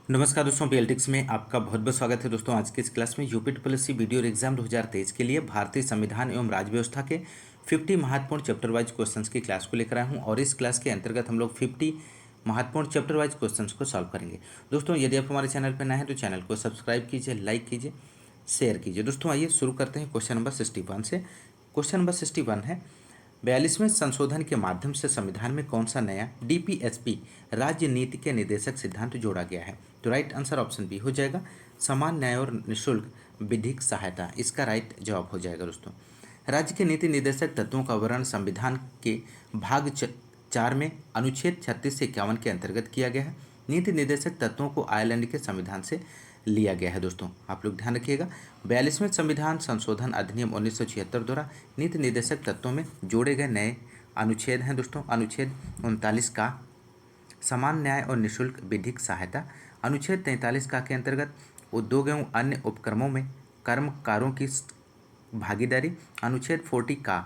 नमस्कार दोस्तों, पीएलटिक्स में आपका बहुत बहुत स्वागत है। दोस्तों आज की इस क्लास में यूपी ट्रिपल वीडियो एग्जाम 2023 के लिए भारतीय संविधान एवं राज्य व्यवस्था के 50 महत्वपूर्ण चैप्टर वाइज क्वेश्चंस की क्लास को लेकर आया हूं और इस क्लास के अंतर्गत हम लोग 50 महत्वपूर्ण चैप्टर वाइज क्वेश्चंस को सॉल्व करेंगे। दोस्तों यदि आप हमारे चैनल पर नए हैं तो चैनल को सब्सक्राइब कीजिए, लाइक कीजिए, शेयर कीजिए। दोस्तों आइए शुरू करते हैं क्वेश्चन नंबर 61 से। क्वेश्चन नंबर 61 है, 42वें संशोधन के माध्यम से संविधान में कौन सा नया डीपीएसपी राज्य नीति के निर्देशक सिद्धांत जोड़ा गया है? तो राइट आंसर ऑप्शन बी हो जाएगा, समान न्याय और निःशुल्क विधिक सहायता। इसका राइट जवाब हो जाएगा। दोस्तों राज्य के नीति निर्देशक तत्वों का वर्णन संविधान के भाग 4 में अनुच्छेद 36 से 51 के अंतर्गत किया गया है। नीति निर्देशक तत्वों को आयरलैंड के संविधान से लिया गया है। दोस्तों आप लोग ध्यान रखिएगा, 42वें संविधान संशोधन अधिनियम 1976 द्वारा नीति निर्देशक तत्वों में जोड़े गए नए अनुच्छेद हैं। दोस्तों अनुच्छेद 39 का समान न्याय और निःशुल्क विधिक सहायता, अनुच्छेद 43 का के अंतर्गत उद्योग एवं अन्य उपक्रमों में कर्मकारों की भागीदारी, अनुच्छेद 40 का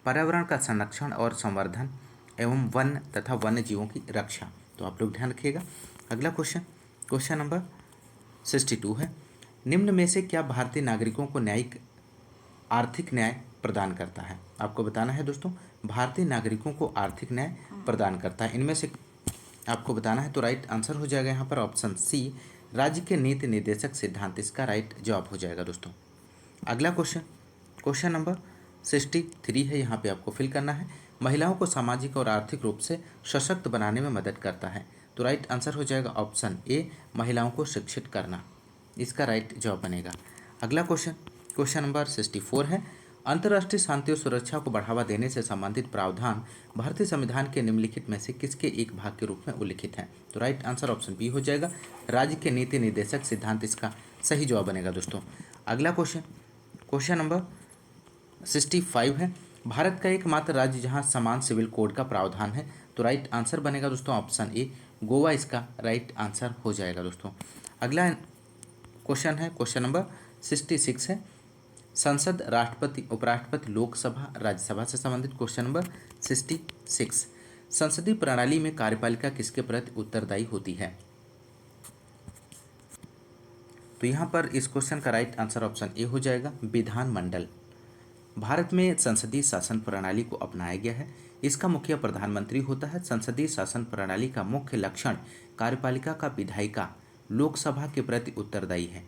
पर्यावरण का संरक्षण और संवर्धन एवं वन तथा वन्य जीवों की रक्षा। तो आप लोग ध्यान रखिएगा। अगला क्वेश्चन नंबर 62 है, निम्न में से क्या भारतीय नागरिकों को न्यायिक आर्थिक न्याय प्रदान करता है? आपको बताना है दोस्तों, भारतीय नागरिकों को आर्थिक न्याय प्रदान करता है, इनमें से आपको बताना है। तो राइट आंसर हो जाएगा यहाँ पर ऑप्शन सी, राज्य के नीति निर्देशक सिद्धांत। इसका राइट जवाब हो जाएगा। दोस्तों अगला क्वेश्चन नंबर 63 है, यहाँ पे आपको फिल करना है, महिलाओं को सामाजिक और आर्थिक रूप से सशक्त बनाने में मदद करता है। तो राइट आंसर हो जाएगा ऑप्शन ए, महिलाओं को शिक्षित करना। इसका राइट जवाब बनेगा। अगला क्वेश्चन नंबर 64 है, अंतर्राष्ट्रीय शांति और सुरक्षा को बढ़ावा देने से संबंधित प्रावधान भारतीय संविधान के निम्नलिखित में से किसके एक भाग के रूप में उल्लिखित है? तो राइट आंसर ऑप्शन बी हो जाएगा, राज्य के नीति निर्देशक सिद्धांत। इसका सही जवाब बनेगा। दोस्तों अगला क्वेश्चन नंबर 65 है, भारत का एकमात्र राज्य जहां समान सिविल कोड का प्रावधान है। तो राइट आंसर बनेगा दोस्तों ऑप्शन ए, गोवा। इसका राइट आंसर हो जाएगा। दोस्तों अगला क्वेश्चन है क्वेश्चन नंबर 66 है, संसद, राष्ट्रपति, उपराष्ट्रपति, लोकसभा, राज्यसभा से संबंधित क्वेश्चन नंबर 66। संसदीय प्रणाली में कार्यपालिका किसके प्रति उत्तरदायी होती है? तो यहाँ पर इस क्वेश्चन का राइट आंसर ऑप्शन ए हो जाएगा, विधानमंडल। भारत में संसदीय शासन प्रणाली को अपनाया गया है, इसका मुखिया प्रधानमंत्री होता है। संसदीय शासन प्रणाली का मुख्य लक्षण कार्यपालिका का विधायिका लोकसभा के प्रति उत्तरदायी है।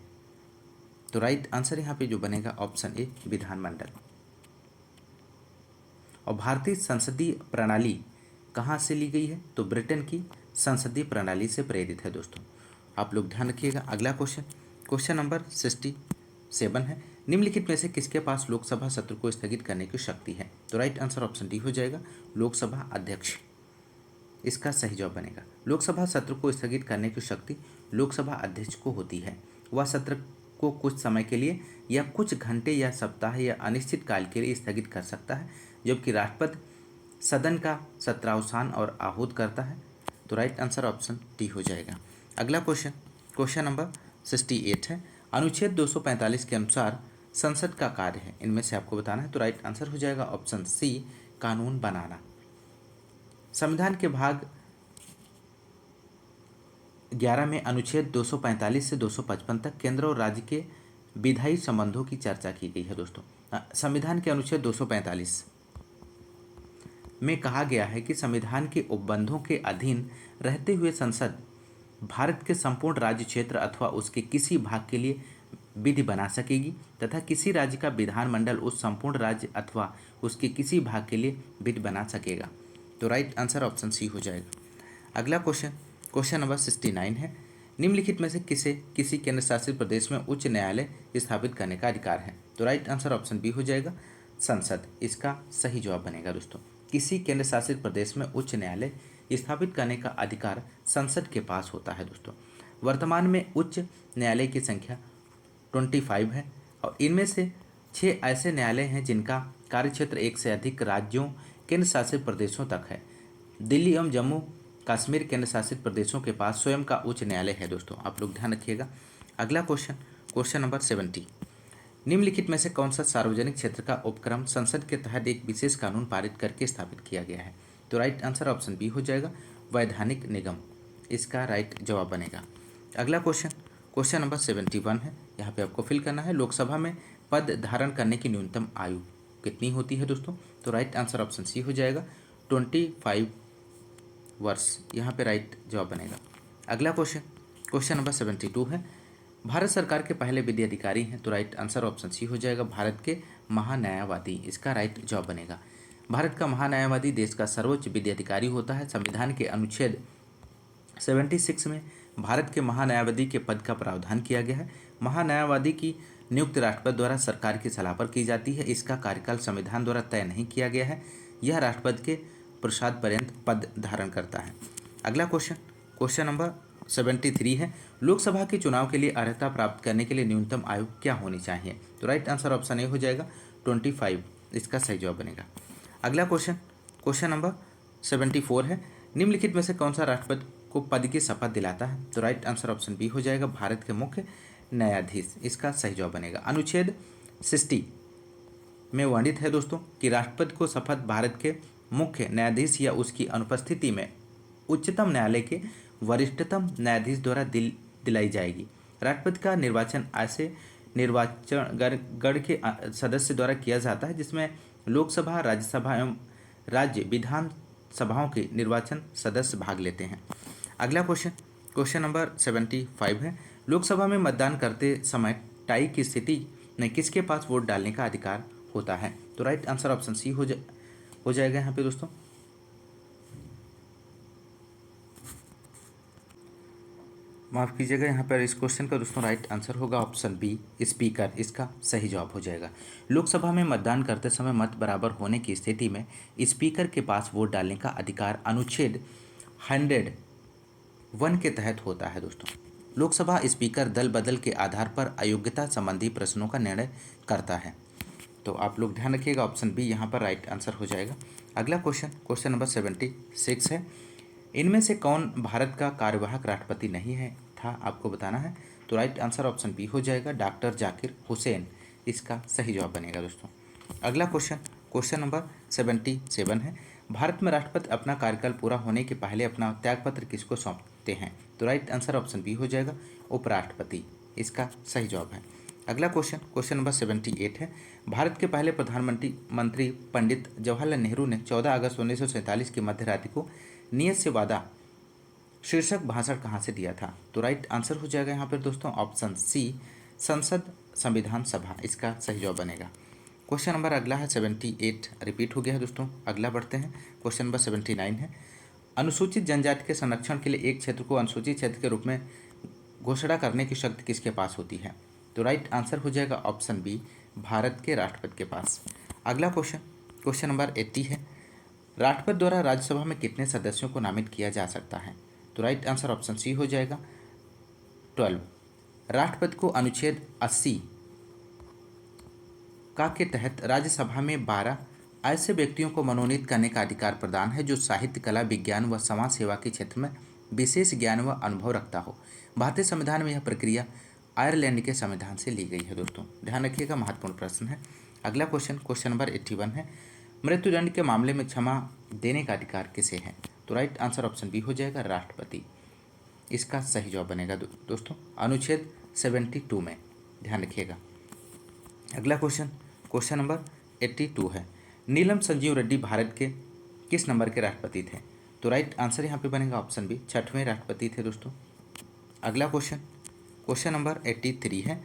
तो राइट आंसर यहाँ पे जो बनेगा ऑप्शन ए, विधानमंडल। और भारतीय संसदीय प्रणाली कहाँ से ली गई है? तो ब्रिटेन की संसदीय प्रणाली से प्रेरित है। दोस्तों आप लोग ध्यान रखिएगा। अगला क्वेश्चन नंबर 67 है, निम्नलिखित में से किसके पास लोकसभा सत्र को स्थगित करने की शक्ति है? तो राइट आंसर ऑप्शन डी हो जाएगा, लोकसभा अध्यक्ष। इसका सही जवाब बनेगा, लोकसभा सत्र को स्थगित करने की शक्ति लोकसभा अध्यक्ष को होती है। वह सत्र को कुछ समय के लिए या कुछ घंटे या सप्ताह या अनिश्चित काल के लिए स्थगित कर सकता है, जबकि राष्ट्रपति सदन का सत्रावसान और आहूत करता है। तो राइट आंसर ऑप्शन डी हो जाएगा। अगला क्वेश्चन नंबर 68 है, अनुच्छेद 245 के अनुसार संसद का कार्य है, इनमें से आपको बताना है। तो राइट आंसर हो जाएगा ऑप्शन सी, कानून बनाना। संविधान के भाग 11 में अनुच्छेद 245 से 255 तक केंद्र और राज्य के विधायी संबंधों की चर्चा की गई है। दोस्तों संविधान के अनुच्छेद 245 में कहा गया है कि संविधान के उपबंधों के अधीन रहते हुए संसद भारत के संपूर्ण राज्य क्षेत्र अथवा उसके किसी भाग के लिए विधि बना सकेगी तथा किसी राज्य का विधानमंडल उस संपूर्ण राज्य अथवा उसके किसी भाग के लिए विधि बना सकेगा। तो राइट आंसर ऑप्शन सी हो जाएगा। अगला क्वेश्चन नंबर 69 है, निम्नलिखित में से किसी केंद्र शासित प्रदेश में उच्च न्यायालय स्थापित करने का अधिकार है? तो राइट आंसर ऑप्शन बी हो जाएगा, संसद। इसका सही जवाब बनेगा। दोस्तों किसी केंद्र शासित प्रदेश में उच्च न्यायालय स्थापित करने का अधिकार संसद के पास होता है। दोस्तों वर्तमान में उच्च न्यायालय की संख्या 25 है और इनमें से 6 ऐसे न्यायालय हैं जिनका कार्यक्षेत्र एक से अधिक राज्यों केंद्र शासित प्रदेशों तक है। दिल्ली एवं जम्मू कश्मीर केंद्र शासित प्रदेशों के पास स्वयं का उच्च न्यायालय है। दोस्तों आप लोग ध्यान रखिएगा। अगला क्वेश्चन नंबर 70, निम्नलिखित में से कौन सा सार्वजनिक क्षेत्र का उपक्रम संसद के तहत एक विशेष कानून पारित करके स्थापित किया गया है? तो राइट आंसर ऑप्शन बी हो जाएगा, वैधानिक निगम। इसका राइट जवाब बनेगा। अगला क्वेश्चन, क्वेश्चन नंबर 71 है। यहाँ पे आपको फिल करना है लोकसभा में पद धारण करने की न्यूनतम आयु कितनी होती है दोस्तों। तो राइट आंसर ऑप्शन सी हो जाएगा 25 वर्ष, यहाँ पे राइट जवाब बनेगा। अगला क्वेश्चन, क्वेश्चन नंबर 72 है। भारत सरकार के पहले विधि अधिकारी हैं, तो राइट आंसर ऑप्शन सी हो जाएगा भारत के महान्यायवादी, इसका राइट जवाब बनेगा। भारत का महान्यायवादी देश का सर्वोच्च विधि अधिकारी होता है। संविधान के अनुच्छेद 76 में भारत के महान्यायवादी के पद का प्रावधान किया गया है। महान्यायवादी की नियुक्ति राष्ट्रपति द्वारा सरकार की सलाह पर की जाती है। इसका कार्यकाल संविधान द्वारा तय नहीं किया गया है। यह राष्ट्रपति के प्रसाद पर्यंत पद धारण करता है। अगला क्वेश्चन, क्वेश्चन नंबर 73 है। लोकसभा के चुनाव के लिए अर्हता प्राप्त करने के लिए न्यूनतम आयु क्या होनी चाहिए। तो राइट आंसर ऑप्शन ए हो जाएगा 25, इसका सही जवाब बनेगा। अगला क्वेश्चन, क्वेश्चन नंबर 74 है। निम्नलिखित में से कौन सा राष्ट्रपति को पद की शपथ दिलाता है। तो राइट आंसर ऑप्शन बी हो जाएगा भारत के मुख्य न्यायाधीश, इसका सही जवाब बनेगा। अनुच्छेद 60 में वर्णित है दोस्तों कि राष्ट्रपति को शपथ भारत के मुख्य न्यायाधीश या उसकी अनुपस्थिति में उच्चतम न्यायालय के वरिष्ठतम न्यायाधीश द्वारा दिलाई जाएगी। राष्ट्रपति का निर्वाचन ऐसे निर्वाचन गण के सदस्य द्वारा किया जाता है जिसमें लोकसभा, राज्यसभा एवं राज्य विधान सभाओं के निर्वाचन सदस्य भाग लेते हैं। अगला क्वेश्चन, क्वेश्चन नंबर 75 है। लोकसभा में मतदान करते समय टाई की स्थिति में किसके पास वोट डालने का अधिकार होता है। तो राइट आंसर ऑप्शन सी हो जाएगा यहाँ पे दोस्तों। माफ़ कीजिएगा, यहाँ पर इस क्वेश्चन का दोस्तों राइट आंसर होगा ऑप्शन बी स्पीकर, इसका सही जवाब हो जाएगा। लोकसभा में मतदान करते समय मत बराबर होने की स्थिति में स्पीकर के पास वोट डालने का अधिकार अनुच्छेद 101 के तहत होता है दोस्तों। लोकसभा स्पीकर दल बदल के आधार पर अयोग्यता संबंधी प्रश्नों का निर्णय करता है। तो आप लोग ध्यान रखिएगा, ऑप्शन बी यहाँ पर राइट आंसर हो जाएगा। अगला क्वेश्चन, क्वेश्चन नंबर 76 है। इनमें से कौन भारत का कार्यवाहक राष्ट्रपति नहीं है था, आपको बताना है। तो राइट आंसर ऑप्शन बी हो जाएगा डॉक्टर जाकिर हुसैन, इसका सही जवाब बनेगा दोस्तों। अगला क्वेश्चन, क्वेश्चन नंबर 77 है। भारत में राष्ट्रपति अपना कार्यकाल पूरा होने के पहले अपना त्यागपत्र किसको सौंपते हैं। तो राइट आंसर ऑप्शन बी हो जाएगा उपराष्ट्रपति, इसका सही जवाब है। अगला क्वेश्चन, क्वेश्चन नंबर 78 है। भारत के पहले प्रधानमंत्री पंडित जवाहरलाल नेहरू ने 14 अगस्त 1947 की मध्य रात्रि को नियत से वादा शीर्षक भाषण कहाँ से दिया था। तो राइट आंसर हो जाएगा यहाँ पर दोस्तों ऑप्शन सी संसद संविधान सभा, इसका सही जवाब बनेगा। क्वेश्चन नंबर अगला है 78, रिपीट हो गया है दोस्तों। अगला बढ़ते हैं, क्वेश्चन नंबर 79 है। अनुसूचित जनजाति के संरक्षण के लिए एक क्षेत्र को अनुसूचित क्षेत्र के रूप में घोषणा करने की शक्ति किसके पास होती है। तो राइट आंसर हो जाएगा ऑप्शन बी भारत के राष्ट्रपति के पास। अगला क्वेश्चन, क्वेश्चन नंबर 80 है। राष्ट्रपति द्वारा राज्यसभा में कितने सदस्यों को नामित किया जा सकता है। तो राइट आंसर ऑप्शन सी हो जाएगा 12। राष्ट्रपति को अनुच्छेद 80 का के तहत राज्यसभा में 12 ऐसे व्यक्तियों को मनोनीत करने का अधिकार प्रदान है जो साहित्य, कला, विज्ञान व समाज सेवा के क्षेत्र में विशेष ज्ञान व अनुभव रखता हो। भारतीय संविधान में यह प्रक्रिया आयरलैंड के संविधान से ली गई है दोस्तों, ध्यान रखिएगा, महत्वपूर्ण प्रश्न है। अगला क्वेश्चन, क्वेश्चन नंबर 81 है। मृत्युदंड के मामले में क्षमा देने का अधिकार किसे है। तो राइट आंसर ऑप्शन बी हो जाएगा राष्ट्रपति, इसका सही जवाब बनेगा दोस्तों अनुच्छेद 72 में, ध्यान रखिएगा। अगला क्वेश्चन, क्वेश्चन नंबर 82 है। नीलम संजीव रेड्डी भारत के किस नंबर के राष्ट्रपति थे। तो राइट आंसर यहाँ पे बनेगा ऑप्शन बी 6वें राष्ट्रपति थे दोस्तों। अगला क्वेश्चन, क्वेश्चन नंबर 83 है।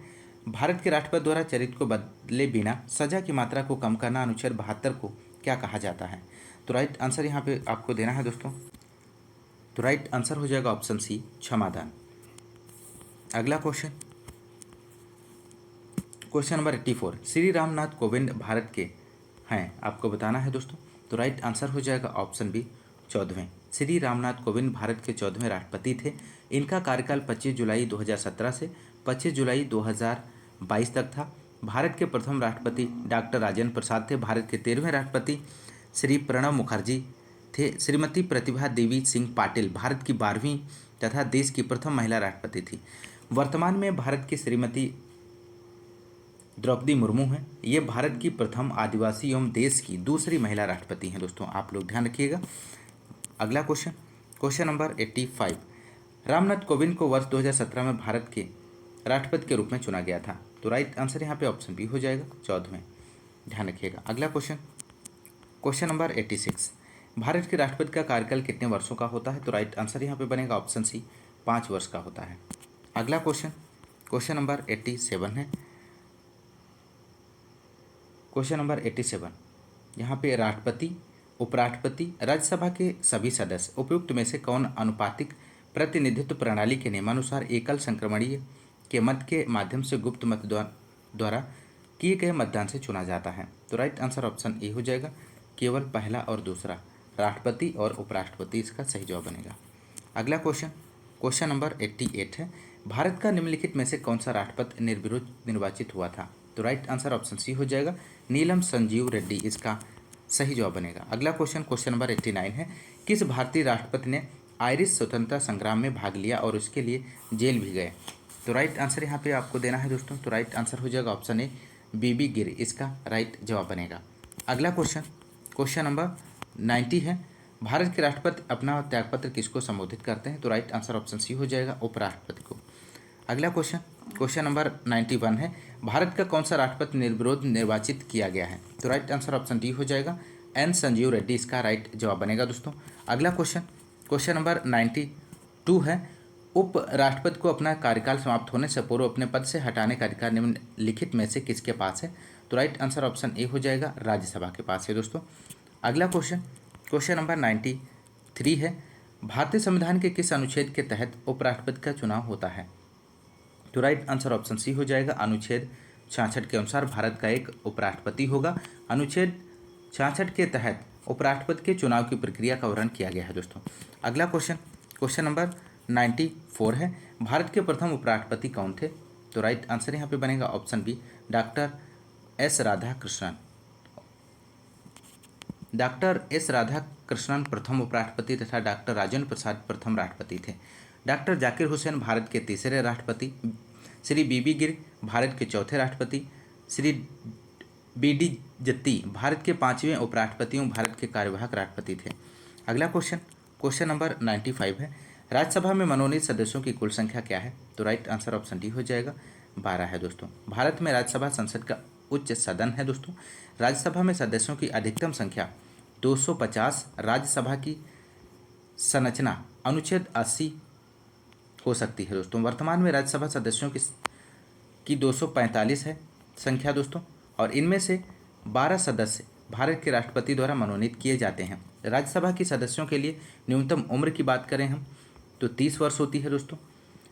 भारत के राष्ट्रपति द्वारा चरित्र को बदले बिना सजा की मात्रा को कम करना अनुच्छेद 72 को क्या कहा जाता है। तो राइट आंसर यहाँ पे आपको देना है दोस्तों। तो राइट आंसर हो जाएगा ऑप्शन सी क्षमादान। अगला question, question number 84। Shri Ramnath Kovind Bharat के हैं, आपको बताना है दोस्तों। तो राइट आंसर हो जाएगा ऑप्शन बी 14वें। श्री रामनाथ कोविंद भारत के 14वें राष्ट्रपति थे। इनका कार्यकाल 25 जुलाई 2017 से 25 जुलाई 2022 तक था। भारत के प्रथम राष्ट्रपति डॉक्टर राजेंद्र प्रसाद थे। भारत के 13वें राष्ट्रपति श्री प्रणब मुखर्जी थे। श्रीमती प्रतिभा देवी सिंह पाटिल भारत की 12वीं तथा देश की प्रथम महिला राष्ट्रपति थी। वर्तमान में भारत की श्रीमती द्रौपदी मुर्मू हैं। ये भारत की प्रथम आदिवासी एवं देश की दूसरी महिला राष्ट्रपति हैं दोस्तों, आप लोग ध्यान रखिएगा। अगला question, question number 85। Ramnath Kovind को वर्ष 2017 में भारत के राष्ट्रपति के रूप में चुना गया था। तो राइट आंसर यहाँ पे ऑप्शन बी हो जाएगा 14वें। ध्यान रखिएगा। अगला क्वेश्चन, क्वेश्चन नंबर 86, भारत के राष्ट्रपति का कार्यकाल कितने वर्षों का होता है? तो राइट आंसर यहाँ पे बनेगा ऑप्शन सी, 5 वर्ष का होता है। अगला क्वेश्चन, क्वेश्चन नंबर 87 है। क्वेश्चन नंबर 87, यहाँ पे राष्ट्रपति, उपराष्ट्रपति, राज्यसभा के सभी सदस्य उपयुक्त में से कौन अनुपातिक प्रतिनिधित्व प्रणाली के नियमानुसार एकल संक्रमणीय के मत के माध्यम से गुप्त मत द्वारा किए गए मतदान से चुना जाता है? तो राइट आंसर ऑप्शन ए हो जाएगा, केवल पहला और दूसरा, राष्ट्रपति और उपराष्ट्रपति इसका सही जवाब बनेगा। अगला क्वेश्चन, क्वेश्चन नंबर 88 है। भारत का निम्नलिखित में से कौन सा राष्ट्रपति निर्विरोध निर्वाचित हुआ था? तो राइट आंसर ऑप्शन सी हो जाएगा, नीलम संजीव रेड्डी इसका सही जवाब बनेगा। अगला क्वेश्चन, क्वेश्चन नंबर 89 है। किस भारतीय राष्ट्रपति ने आयरिश स्वतंत्रता संग्राम में भाग लिया और उसके लिए जेल भी गए? तो राइट आंसर यहाँ पे आपको देना है दोस्तों। तो राइट आंसर हो जाएगा ऑप्शन ए, बीबी गिर इसका राइट जवाब बनेगा। अगला क्वेश्चन, क्वेश्चन नंबर 90 है। भारत के राष्ट्रपति अपना त्यागपत्र किसको संबोधित करते हैं? तो राइट आंसर ऑप्शन सी हो जाएगा, उपराष्ट्रपति को। अगला क्वेश्चन, क्वेश्चन नंबर 91 है। भारत का कौन सा राष्ट्रपति निर्विरोध निर्वाचित किया गया है? तो राइट आंसर ऑप्शन डी हो जाएगा, एन संजीव रेड्डी इसका राइट जवाब बनेगा दोस्तों। अगला क्वेश्चन, क्वेश्चन नंबर 92 है। उप राष्ट्रपति को अपना कार्यकाल समाप्त होने से पूर्व अपने पद से हटाने का अधिकार निम्नलिखित में से किसके पास है? तो राइट आंसर ऑप्शन ए हो जाएगा, राज्यसभा के पास है दोस्तों। अगला क्वेश्चन, क्वेश्चन नंबर 93 है। भारतीय संविधान के किस अनुच्छेद के तहत उपराष्ट्रपति का चुनाव होता है? तो राइट आंसर ऑप्शन सी हो जाएगा, अनुच्छेद 66 के अनुसार भारत का एक उपराष्ट्रपति होगा। अनुच्छेद 66 के तहत उपराष्ट्रपति के चुनाव की प्रक्रिया का वर्णन किया गया है दोस्तों। अगला क्वेश्चन, क्वेश्चन नंबर 94 है। भारत के प्रथम उपराष्ट्रपति कौन थे? तो राइट आंसर यहाँ पे बनेगा option B, doctor S Radhakrishnan. Doctor S Radhakrishnan प्रथम उपराष्ट्रपति तथा डॉक्टर राजेंद्र प्रसाद प्रथम राष्ट्रपति थे। डॉक्टर जाकिर हुसैन भारत के तीसरे राष्ट्रपति, श्री बीबी गिर भारत के चौथे राष्ट्रपति, श्री बीडी जत्ती भारत के 5वें उपराष्ट्रपति एवं भारत के कार्यवाहक राष्ट्रपति थे। अगला क्वेश्चन, क्वेश्चन नंबर 95 है। राज्यसभा में मनोनीत सदस्यों की कुल संख्या क्या है? तो राइट आंसर ऑप्शन डी हो जाएगा, 12 है दोस्तों। भारत में राज्यसभा संसद का उच्च सदन है दोस्तों। राज्यसभा में सदस्यों की अधिकतम संख्या 250, राज्यसभा की संरचना अनुच्छेद 80 हो सकती है दोस्तों। वर्तमान में राज्यसभा सदस्यों की 245 है संख्या दोस्तों, और इनमें से 12 सदस्य भारत के राष्ट्रपति द्वारा मनोनीत किए जाते हैं। राज्यसभा की सदस्यों के लिए न्यूनतम उम्र की बात करें हम तो 30 वर्ष होती है दोस्तों।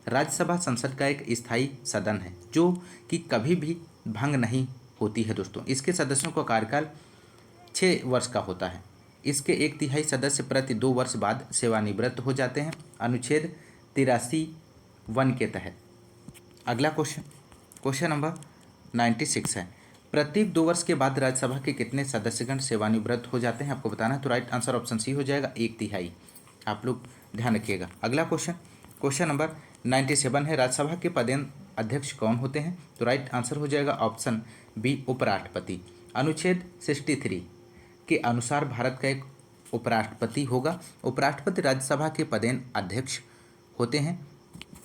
राज्यसभा संसद का एक स्थायी सदन है जो कि कभी भी भंग नहीं होती है दोस्तों। इसके सदस्यों का कार्यकाल 6 वर्ष का होता है। इसके 1/3 सदस्य प्रति 2 वर्ष बाद सेवानिवृत्त हो जाते हैं, अनुच्छेद 83(1) के तहत। अगला क्वेश्चन, क्वेश्चन नंबर 96 है। प्रत्येक 2 वर्ष के बाद राज्यसभा के कितने सदस्यगण सेवानिवृत्त हो जाते हैं? आपको बताना है। तो राइट आंसर ऑप्शन सी हो जाएगा, 1/3। आप लोग ध्यान रखिएगा। अगला क्वेश्चन, क्वेश्चन नंबर 97 है। राज्यसभा के पदेन अध्यक्ष कौन होते हैं? तो राइट आंसर हो जाएगा ऑप्शन बी, उपराष्ट्रपति। अनुच्छेद 63 के अनुसार भारत का एक उपराष्ट्रपति होगा। उपराष्ट्रपति राज्यसभा के पदेन अध्यक्ष होते हैं,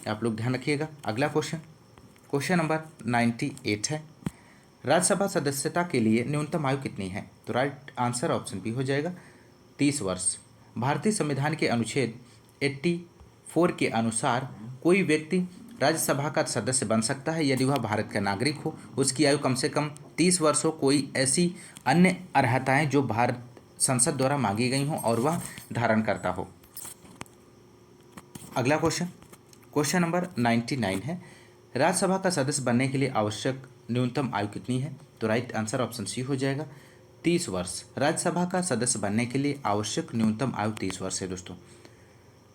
आप लोग ध्यान रखिएगा। अगला क्वेश्चन, क्वेश्चन नंबर 98 है। राज्यसभा सदस्यता के लिए न्यूनतम आयु कितनी है? तो राइट आंसर ऑप्शन बी हो जाएगा, 30 वर्ष। भारतीय संविधान के अनुच्छेद 84 के अनुसार कोई व्यक्ति राज्यसभा का सदस्य बन सकता है यदि वह भारत का नागरिक हो, उसकी आयु कम से कम 30 वर्ष हो, कोई ऐसी अन्य अर्हताएं जो भारत संसद द्वारा मांगी गई हों और वह धारण करता हो। अगला क्वेश्चन, क्वेश्चन नंबर 99 है। राज्यसभा का सदस्य बनने के लिए आवश्यक न्यूनतम आयु कितनी है? तो राइट आंसर ऑप्शन सी हो जाएगा, 30 वर्ष। राज्यसभा का सदस्य बनने के लिए आवश्यक न्यूनतम आयु 30 वर्ष है दोस्तों।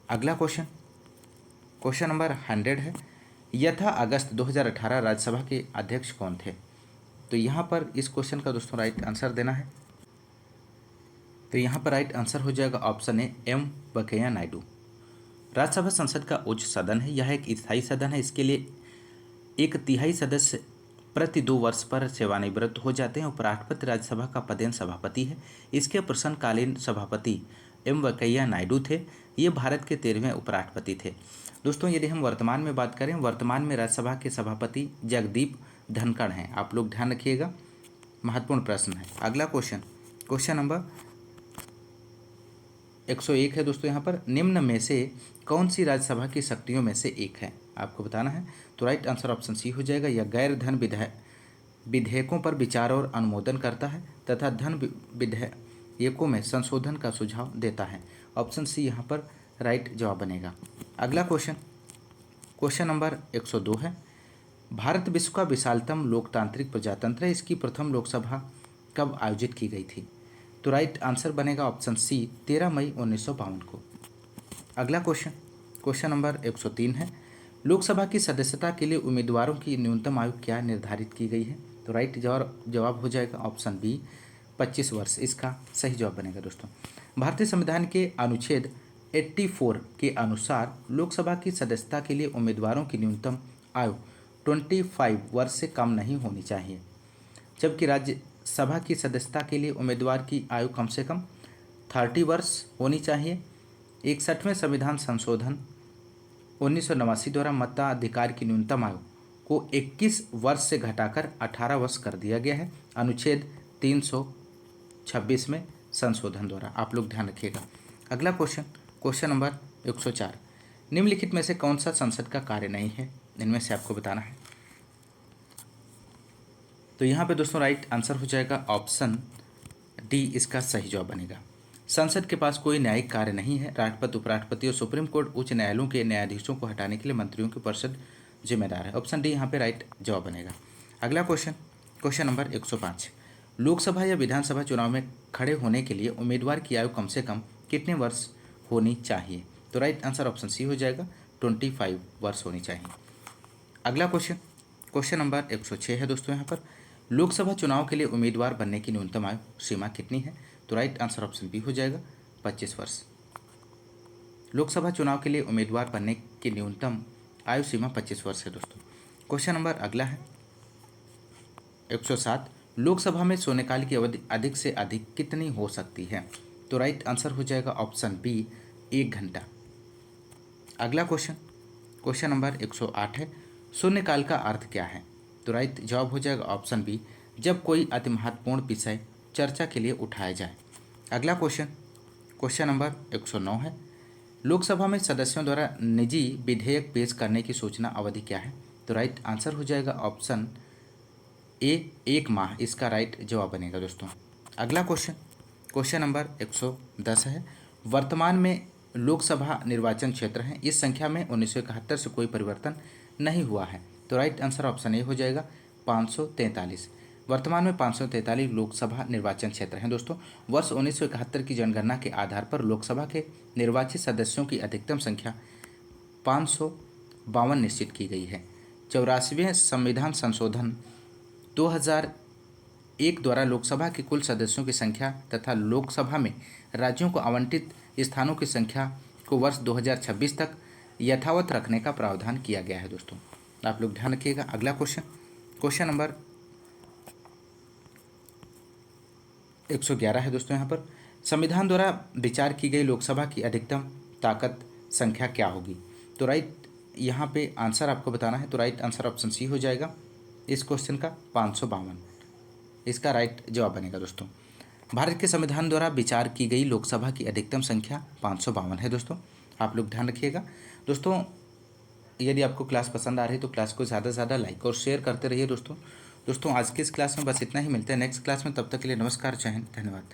अगला क्वेश्चन, क्वेश्चन नंबर 100 है। यथा अगस्त 2018 राज्यसभा के अध्यक्ष कौन थे? तो यहाँ पर इस क्वेश्चन का दोस्तों राइट आंसर देना है। तो यहाँ पर राइट आंसर हो जाएगा option A, M Venkaiah Naidu. Rajya Sabha संसद का उच्च सदन है, यह एक स्थायी सदन है। इसके लिए 1/3 सदस्य प्रति 2 वर्ष पर सेवानिवृत्त हो जाते हैं। उपराष्ट्रपति राज्यसभा का पदेन सभापति है। इसके प्रश्नकालीन सभापति एम वेंकैया नायडू थे। ये भारत के 13वें उपराष्ट्रपति थे। दोस्तों यदि हम वर्तमान में बात करें, वर्तमान में राज्यसभा के सभापति जगदीप धनखड़ हैं। आप लोग ध्यान रखिएगा, महत्वपूर्ण प्रश्न है। अगला क्वेश्चन नंबर 101 है दोस्तों। यहाँ पर निम्न में से कौन सी राज्यसभा की शक्तियों में से एक है, आपको बताना है। तो राइट आंसर ऑप्शन सी हो जाएगा। यह गैर धन विधेयकों पर विचार और अनुमोदन करता है तथा धन विधेयकों में संशोधन का सुझाव देता है। ऑप्शन सी यहाँ पर राइट जवाब बनेगा। अगला क्वेश्चन नंबर 102 है। भारत विश्व का विशालतम लोकतांत्रिक प्रजातंत्र है। इसकी प्रथम लोकसभा कब आयोजित की गई थी? तो राइट आंसर बनेगा ऑप्शन सी 13 मई 1952 को। अगला क्वेश्चन नंबर 103 है। लोकसभा की सदस्यता के लिए उम्मीदवारों की न्यूनतम आयु क्या निर्धारित की गई है? तो राइट जवाब हो जाएगा ऑप्शन बी 25 वर्ष। इसका सही जवाब बनेगा दोस्तों। भारतीय संविधान के अनुच्छेद 84 के अनुसार लोकसभा की सदस्यता के लिए उम्मीदवारों की न्यूनतम आयु 25 वर्ष से कम नहीं होनी चाहिए, जबकि राज्यसभा की सदस्यता के लिए उम्मीदवार की आयु कम से कम 30 वर्ष होनी चाहिए। 61वें संविधान संशोधन 1989 द्वारा मताधिकार की न्यूनतम आयु को 21 वर्ष से घटाकर 18 वर्ष कर दिया गया है, अनुच्छेद 326 में संशोधन द्वारा। आप लोग ध्यान रखिएगा। अगला क्वेश्चन नंबर 104। निम्नलिखित में से कौन सा संसद का कार्य नहीं है? इनमें से आपको बताना है। तो यहाँ पे दोस्तों राइट आंसर हो जाएगा ऑप्शन डी, इसका सही जवाब बनेगा। संसद के पास कोई न्यायिक कार्य नहीं है। राष्ट्रपति, उपराष्ट्रपति और सुप्रीम कोर्ट उच्च न्यायालयों के न्यायाधीशों को हटाने के लिए मंत्रियों की परिषद जिम्मेदार है। ऑप्शन डी यहाँ पे राइट जवाब बनेगा। अगला क्वेश्चन नंबर 105। लोकसभा या विधानसभा चुनाव में खड़े होने के लिए उम्मीदवार की आयु कम से कम कितने वर्ष होनी चाहिए? तो राइट आंसर ऑप्शन सी हो जाएगा 25 वर्ष होनी चाहिए। अगला क्वेश्चन नंबर 106 है दोस्तों। यहाँ पर लोकसभा चुनाव के लिए उम्मीदवार बनने की न्यूनतम आयु सीमा कितनी है? तो राइट आंसर ऑप्शन बी हो जाएगा 25 वर्ष। लोकसभा चुनाव के लिए उम्मीदवार बनने की न्यूनतम आयु सीमा 25 वर्ष है दोस्तों। क्वेश्चन नंबर अगला है 107। लोकसभा में शून्यकाल की अवधि अधिक से अधिक कितनी हो सकती है? तो राइट आंसर हो जाएगा ऑप्शन बी 1 घंटा। अगला क्वेश्चन नंबर 108 है। शून्यकाल का अर्थ क्या है? तो राइट जवाब हो जाएगा ऑप्शन बी, जब कोई अति महत्वपूर्ण विषय चर्चा के लिए उठाया जाए। अगला क्वेश्चन नंबर 109 है। लोकसभा में सदस्यों द्वारा निजी विधेयक पेश करने की सूचना अवधि क्या है? तो राइट आंसर हो जाएगा ऑप्शन ए 1 माह। इसका राइट जवाब बनेगा दोस्तों। अगला क्वेश्चन नंबर 110 है। वर्तमान में लोकसभा निर्वाचन क्षेत्र है, इस संख्या में 1971 से कोई परिवर्तन नहीं हुआ है। तो राइट आंसर ऑप्शन ए हो जाएगा 543। वर्तमान में 543 लोकसभा निर्वाचन क्षेत्र हैं दोस्तों। वर्ष 1971 की जनगणना के आधार पर लोकसभा के निर्वाचित सदस्यों की अधिकतम संख्या 552 निश्चित की गई है। 84वें संविधान संशोधन 2001 द्वारा लोकसभा की कुल सदस्यों की संख्या तथा लोकसभा में राज्यों को आवंटित स्थानों की संख्या को वर्ष 2026 तक यथावत रखने का प्रावधान किया गया है दोस्तों। आप लोग ध्यान रखिएगा। अगला क्वेश्चन नंबर 111 है दोस्तों। यहाँ पर संविधान द्वारा विचार की गई लोकसभा की अधिकतम ताकत संख्या क्या होगी? तो राइट यहाँ पे आंसर आपको बताना है। तो राइट आंसर ऑप्शन सी हो जाएगा इस क्वेश्चन का 552। इसका राइट जवाब बनेगा दोस्तों। भारत के संविधान द्वारा विचार की गई लोकसभा की अधिकतम संख्या 552 है दोस्तों। आप लोग ध्यान रखिएगा दोस्तों। यदि आपको क्लास पसंद आ रही है तो क्लास को ज़्यादा से ज़्यादा लाइक और शेयर करते रहिए दोस्तों। आज की इस क्लास में बस इतना ही। मिलते हैं नेक्स्ट क्लास में, तब तक के लिए नमस्कार, जय हिंद, धन्यवाद।